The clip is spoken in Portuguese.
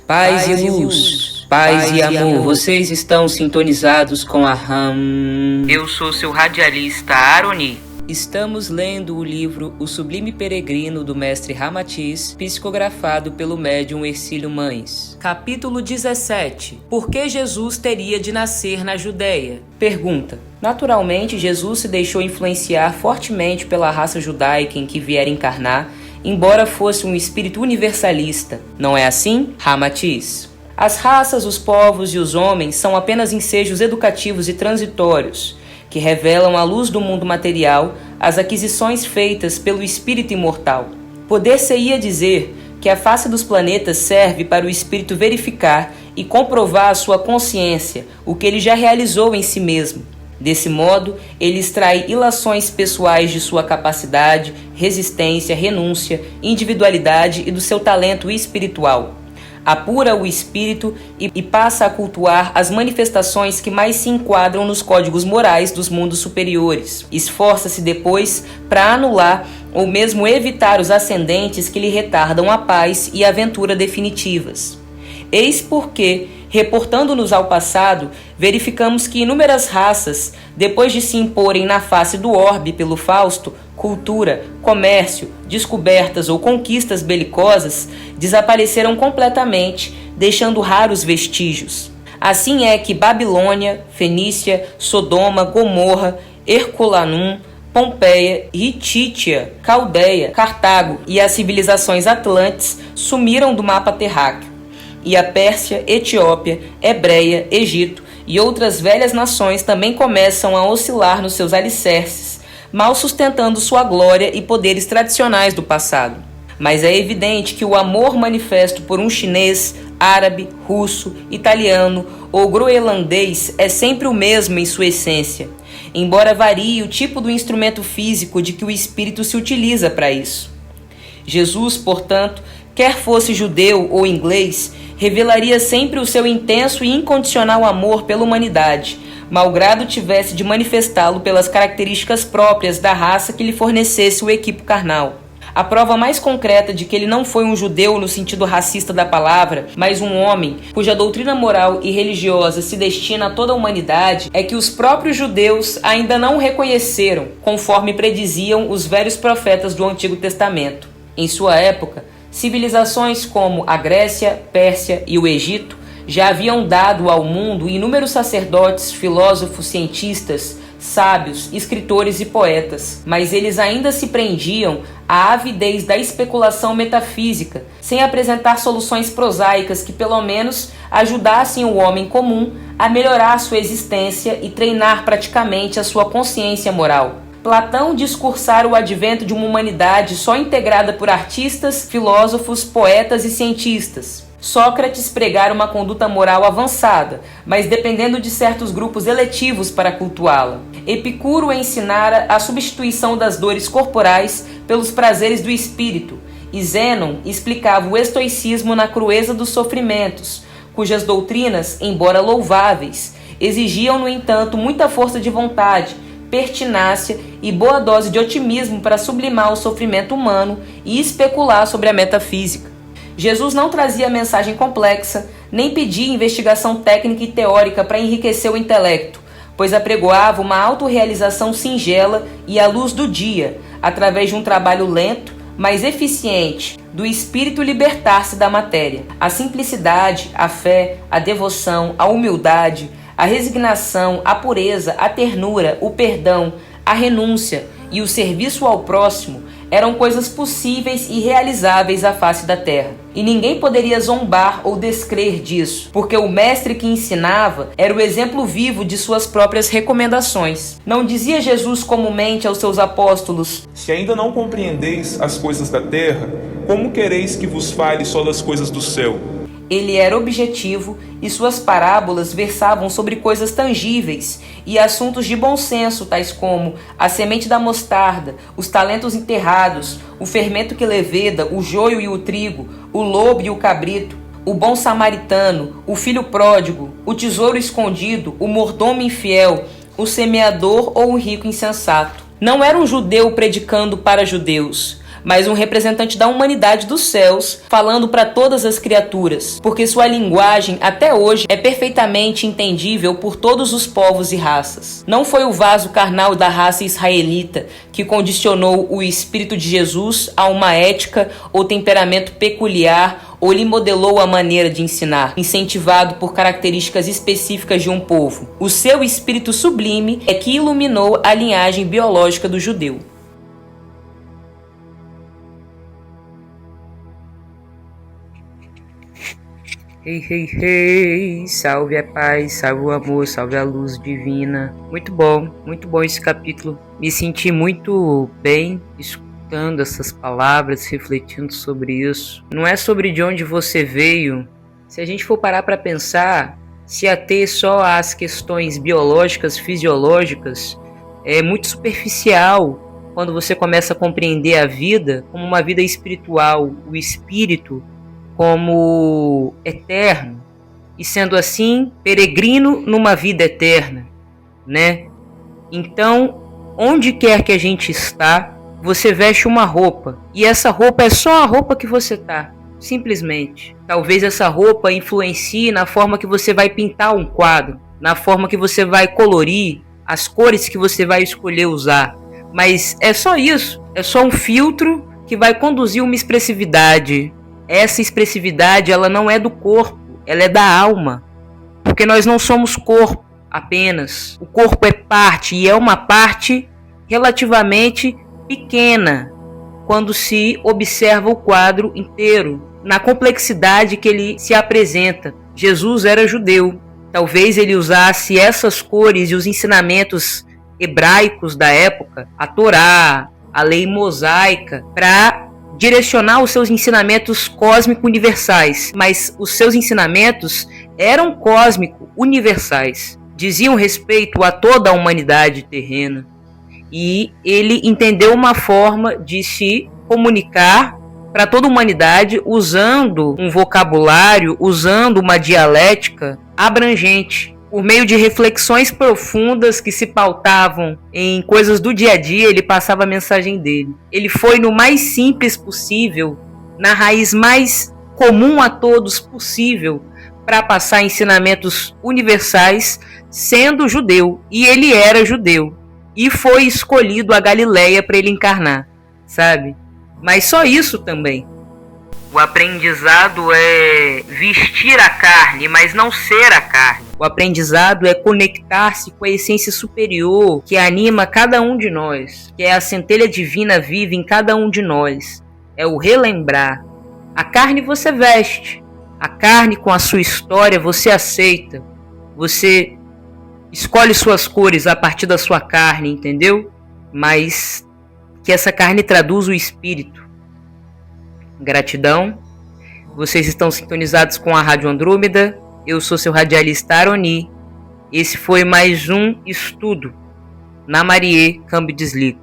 Paz e luz, paz e amor, vocês estão sintonizados com a RAM. Eu sou seu radialista Aroni. Estamos lendo o livro O Sublime Peregrino do mestre Ramatiz, psicografado pelo médium Hercílio Mães. Capítulo 17. Por que Jesus teria de nascer na Judéia? Pergunta. Naturalmente, Jesus se deixou influenciar fortemente pela raça judaica em que viera encarnar, embora fosse um espírito universalista. Não é assim? Ramatiz. As raças, os povos e os homens são apenas ensejos educativos e transitórios, que revelam à luz do mundo material as aquisições feitas pelo espírito imortal. Poder-se-ia dizer que a face dos planetas serve para o espírito verificar e comprovar a sua consciência, o que ele já realizou em si mesmo. Desse modo, ele extrai ilações pessoais de sua capacidade, resistência, renúncia, individualidade e do seu talento espiritual. Apura o espírito e passa a cultuar as manifestações que mais se enquadram nos códigos morais dos mundos superiores. Esforça-se depois para anular ou mesmo evitar os ascendentes que lhe retardam a paz e a aventura definitivas. Eis porque, reportando-nos ao passado, verificamos que inúmeras raças, depois de se imporem na face do orbe pelo Fausto, cultura, comércio, descobertas ou conquistas belicosas, desapareceram completamente, deixando raros vestígios. Assim é que Babilônia, Fenícia, Sodoma, Gomorra, Herculanum, Pompeia, Hitítia, Caldeia, Cartago e as civilizações atlantes sumiram do mapa terráqueo. E a Pérsia, Etiópia, Hebreia, Egito e outras velhas nações também começam a oscilar nos seus alicerces, mal sustentando sua glória e poderes tradicionais do passado. Mas é evidente que o amor manifesto por um chinês, árabe, russo, italiano ou groenlandês é sempre o mesmo em sua essência, embora varie o tipo do instrumento físico de que o espírito se utiliza para isso. Jesus, portanto, quer fosse judeu ou inglês, revelaria sempre o seu intenso e incondicional amor pela humanidade, malgrado tivesse de manifestá-lo pelas características próprias da raça que lhe fornecesse o equipo carnal. A prova mais concreta de que ele não foi um judeu no sentido racista da palavra, mas um homem cuja doutrina moral e religiosa se destina a toda a humanidade, é que os próprios judeus ainda não o reconheceram, conforme prediziam os velhos profetas do Antigo Testamento. Em sua época, civilizações como a Grécia, Pérsia e o Egito já haviam dado ao mundo inúmeros sacerdotes, filósofos, cientistas, sábios, escritores e poetas, mas eles ainda se prendiam à avidez da especulação metafísica, sem apresentar soluções prosaicas que pelo menos ajudassem o homem comum a melhorar sua existência e treinar praticamente a sua consciência moral. Platão discursara o advento de uma humanidade só integrada por artistas, filósofos, poetas e cientistas. Sócrates pregara uma conduta moral avançada, mas dependendo de certos grupos eletivos para cultuá-la. Epicuro ensinara a substituição das dores corporais pelos prazeres do espírito, e Zênon explicava o estoicismo na crueza dos sofrimentos, cujas doutrinas, embora louváveis, exigiam, no entanto, muita força de vontade, pertinácia e boa dose de otimismo para sublimar o sofrimento humano e especular sobre a metafísica. Jesus não trazia mensagem complexa, nem pedia investigação técnica e teórica para enriquecer o intelecto, pois apregoava uma autorrealização singela e à luz do dia, através de um trabalho lento, mas eficiente, do espírito libertar-se da matéria. A simplicidade, a fé, a devoção, a humildade, a resignação, a pureza, a ternura, o perdão, a renúncia e o serviço ao próximo eram coisas possíveis e realizáveis à face da terra. E ninguém poderia zombar ou descrer disso, porque o mestre que ensinava era o exemplo vivo de suas próprias recomendações. Não dizia Jesus comumente aos seus apóstolos: Se ainda não compreendeis as coisas da terra, como quereis que vos fale só das coisas do céu? Ele era objetivo e suas parábolas versavam sobre coisas tangíveis e assuntos de bom senso, tais como a semente da mostarda, os talentos enterrados, o fermento que leveda, o joio e o trigo, o lobo e o cabrito, o bom samaritano, o filho pródigo, o tesouro escondido, o mordomo infiel, o semeador ou o rico insensato. Não era um judeu predicando para judeus, mas um representante da humanidade dos céus, falando para todas as criaturas, porque sua linguagem até hoje é perfeitamente entendível por todos os povos e raças. Não foi o vaso carnal da raça israelita que condicionou o Espírito de Jesus a uma ética ou temperamento peculiar ou lhe modelou a maneira de ensinar, incentivado por características específicas de um povo. O seu espírito sublime é que iluminou a linhagem biológica do judeu. Hey, hey, hey, salve a paz, salve o amor, salve a luz divina. Muito bom esse capítulo. Me senti muito bem escutando essas palavras, refletindo sobre isso. Não é sobre de onde você veio. Se a gente for parar para pensar, se ater só às questões biológicas, fisiológicas, é muito superficial quando você começa a compreender a vida como uma vida espiritual, o espírito como eterno, e sendo assim, peregrino numa vida eterna, né? Então, onde quer que a gente está, você veste uma roupa, e essa roupa é só a roupa que você tá, simplesmente. Talvez essa roupa influencie na forma que você vai pintar um quadro, na forma que você vai colorir, as cores que você vai escolher usar, mas é só isso, é só um filtro que vai conduzir uma expressividade. Essa expressividade, ela não é do corpo, ela é da alma. Porque nós não somos corpo apenas. O corpo é parte, e é uma parte relativamente pequena quando se observa o quadro inteiro, na complexidade que ele se apresenta. Jesus era judeu. Talvez ele usasse essas cores e os ensinamentos hebraicos da época, a Torá, a lei mosaica, para direcionar os seus ensinamentos cósmico-universais, mas os seus ensinamentos eram cósmico-universais, diziam respeito a toda a humanidade terrena, e ele entendeu uma forma de se comunicar para toda a humanidade usando um vocabulário, usando uma dialética abrangente, por meio de reflexões profundas que se pautavam em coisas do dia a dia. Ele passava a mensagem dele. Ele foi no mais simples possível, na raiz mais comum a todos possível, para passar ensinamentos universais, sendo judeu. E ele era judeu. E foi escolhido a Galileia para ele encarnar, sabe? Mas só isso também. O aprendizado é vestir a carne, mas não ser a carne. O aprendizado é conectar-se com a essência superior que anima cada um de nós, que é a centelha divina viva em cada um de nós. É o relembrar. A carne você veste. A carne com a sua história você aceita. Você escolhe suas cores a partir da sua carne, entendeu? Mas que essa carne traduz o espírito. Gratidão. Vocês estão sintonizados com a Rádio Andrômeda. Eu sou seu radialista Aroni. Esse foi mais um estudo na Marie Câmbio Desligo.